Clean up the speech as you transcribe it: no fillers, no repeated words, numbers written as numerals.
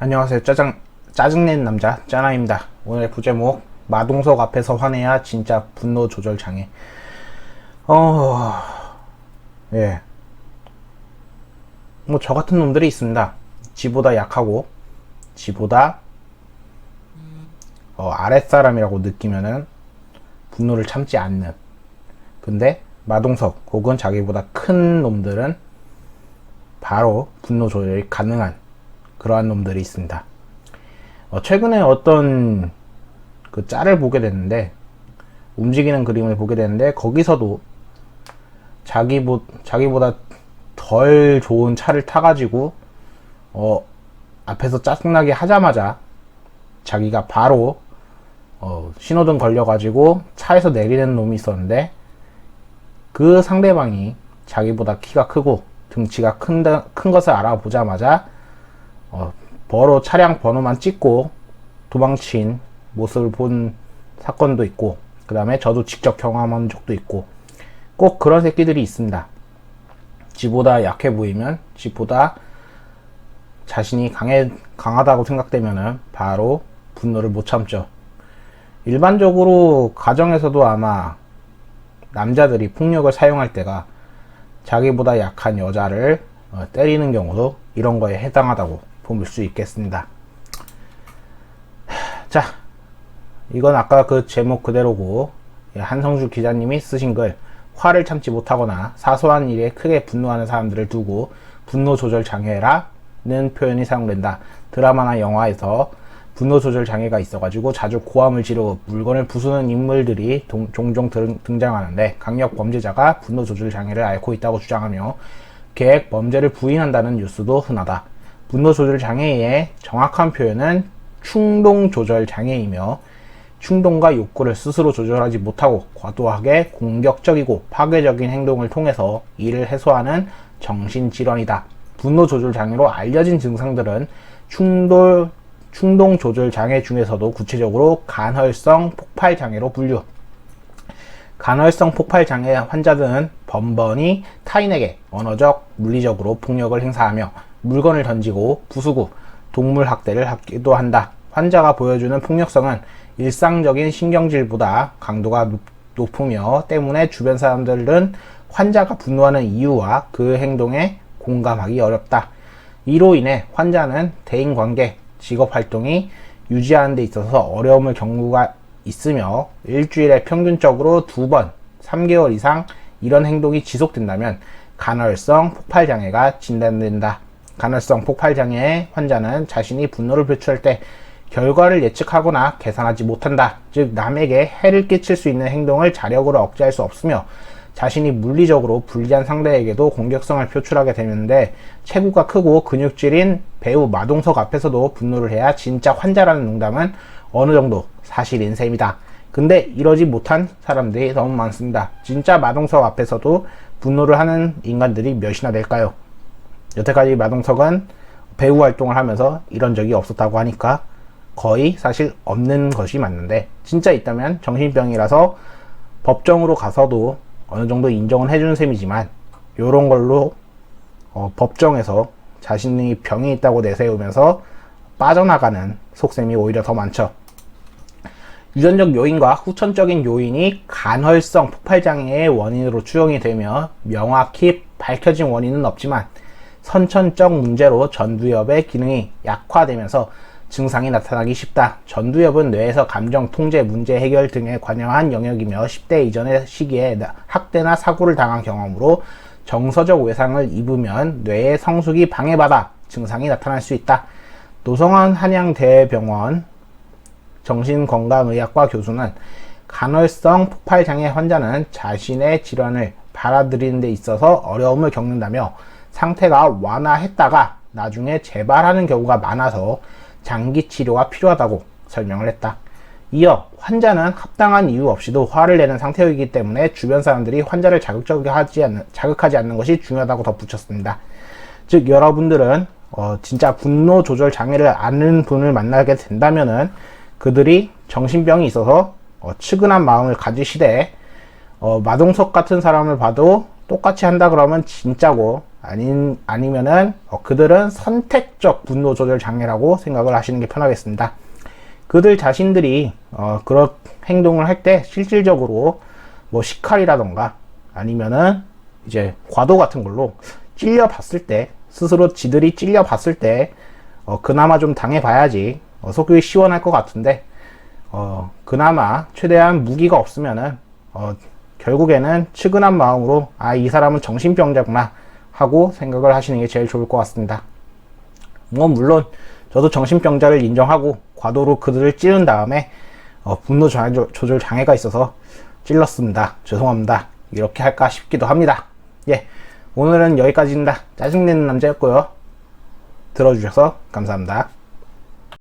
안녕하세요. 짜증내는 남자 짜나입니다. 오늘의 부제목 마동석 앞에서 화내야 진짜 분노 조절 장애. 예. 뭐 저 같은 놈들이 있습니다. 지보다 약하고 지보다 아랫사람이라고 느끼면은 분노를 참지 않는. 근데 마동석 혹은 자기보다 큰 놈들은 바로 분노 조절이 가능한 그러한 놈들이 있습니다. 최근에 어떤 그 짤을 보게 됐는데, 움직이는 그림을 보게 됐는데, 거기서도 자기보다 덜 좋은 차를 타가지고 앞에서 짜증나게 하자마자 자기가 바로 신호등 걸려가지고 차에서 내리는 놈이 있었는데, 그 상대방이 자기보다 키가 크고 등치가 큰 것을 알아보자마자 차량 번호만 찍고 도망친 모습을 본 사건도 있고, 그 다음에 저도 직접 경험한 적도 있고, 꼭 그런 새끼들이 있습니다. 지보다 약해 보이면, 지보다 자신이 강하다고 생각되면은 바로 분노를 못 참죠. 일반적으로 가정에서도 아마 남자들이 폭력을 사용할 때가 자기보다 약한 여자를 때리는 경우도 이런 거에 해당하다고 볼 수 있겠습니다. 자, 이건 아까 그 제목 그대로고, 한성주 기자님이 쓰신 글, 화를 참지 못하거나 사소한 일에 크게 분노하는 사람들을 두고 분노 조절 장애라는 표현이 사용된다. 드라마나 영화에서 분노 조절 장애가 있어가지고 자주 고함을 지르고 물건을 부수는 인물들이 종종 등장하는데, 강력 범죄자가 분노 조절 장애를 앓고 있다고 주장하며 계획 범죄를 부인한다는 뉴스도 흔하다. 분노 조절 장애의 정확한 표현은 충동 조절 장애이며, 충동과 욕구를 스스로 조절하지 못하고 과도하게 공격적이고 파괴적인 행동을 통해서 이를 해소하는 정신질환이다. 분노 조절 장애로 알려진 증상들은 충동 조절 장애 중에서도 구체적으로 간헐성 폭발 장애로 분류. 간헐성 폭발 장애 환자들은 번번이 타인에게 언어적, 물리적으로 폭력을 행사하며 물건을 던지고 부수고 동물 학대를 하기도 한다. 환자가 보여주는 폭력성은 일상적인 신경질보다 강도가 높으며 때문에 주변 사람들은 환자가 분노하는 이유와 그 행동에 공감하기 어렵다. 이로 인해 환자는 대인관계, 직업활동이 유지하는 데 있어서 어려움을 경우가 있으며, 일주일에 평균적으로 2번, 3개월 이상 이런 행동이 지속된다면 간헐성 폭발장애가 진단된다. 간헐성 폭발장애의 환자는 자신이 분노를 표출할 때 결과를 예측하거나 계산하지 못한다. 즉, 남에게 해를 끼칠 수 있는 행동을 자력으로 억제할 수 없으며, 자신이 물리적으로 불리한 상대에게도 공격성을 표출하게 되는데, 체구가 크고 근육질인 배우 마동석 앞에서도 분노를 해야 진짜 환자라는 농담은 어느 정도 사실인 셈이다. 근데 이러지 못한 사람들이 너무 많습니다. 진짜 마동석 앞에서도 분노를 하는 인간들이 몇이나 될까요? 여태까지 마동석은 배우 활동을 하면서 이런 적이 없었다고 하니까 거의 사실 없는 것이 맞는데, 진짜 있다면 정신병이라서 법정으로 가서도 어느 정도 인정은 해주는 셈이지만, 요런 걸로 법정에서 자신이 병이 있다고 내세우면서 빠져나가는 속셈이 오히려 더 많죠. 유전적 요인과 후천적인 요인이 간헐성 폭발장애의 원인으로 추정이 되며 명확히 밝혀진 원인은 없지만, 선천적 문제로 전두엽의 기능이 약화되면서 증상이 나타나기 쉽다. 전두엽은 뇌에서 감정, 통제, 문제 해결 등에 관여한 영역이며 10대 이전의 시기에 학대나 사고를 당한 경험으로 정서적 외상을 입으면 뇌의 성숙이 방해받아 증상이 나타날 수 있다. 노성원 한양대병원 정신건강의학과 교수는 간헐성 폭발장애 환자는 자신의 질환을 받아들이는 데 있어서 어려움을 겪는다며, 상태가 완화했다가 나중에 재발하는 경우가 많아서 장기 치료가 필요하다고 설명을 했다. 이어 환자는 합당한 이유 없이도 화를 내는 상태이기 때문에 주변 사람들이 환자를 자극하지 않는 것이 중요하다고 덧붙였습니다. 즉, 여러분들은 진짜 분노 조절 장애를 앓는 분을 만나게 된다면은 그들이 정신병이 있어서 측은한 마음을 가지시되, 마동석 같은 사람을 봐도 똑같이 한다 그러면 진짜고, 아니면은 그들은 선택적 분노 조절 장애라고 생각을 하시는 게 편하겠습니다. 그들 자신들이 그런 행동을 할 때 실질적으로 뭐 식칼이라던가 아니면은 이제 과도 같은 걸로 찔려 봤을 때, 스스로 지들이 찔려 봤을 때 그나마 좀 당해봐야지 속이 시원할 것 같은데, 그나마 최대한 무기가 없으면은 결국에는 측은한 마음으로 이 사람은 정신병자구나 하고 생각을 하시는 게 제일 좋을 것 같습니다. 뭐 물론 저도 정신병자를 인정하고 과도로 그들을 찌른 다음에 분노 조절 장애가 있어서 찔렀습니다. 죄송합니다. 이렇게 할까 싶기도 합니다. 예, 오늘은 여기까지입니다. 짜증내는 남자였고요. 들어주셔서 감사합니다.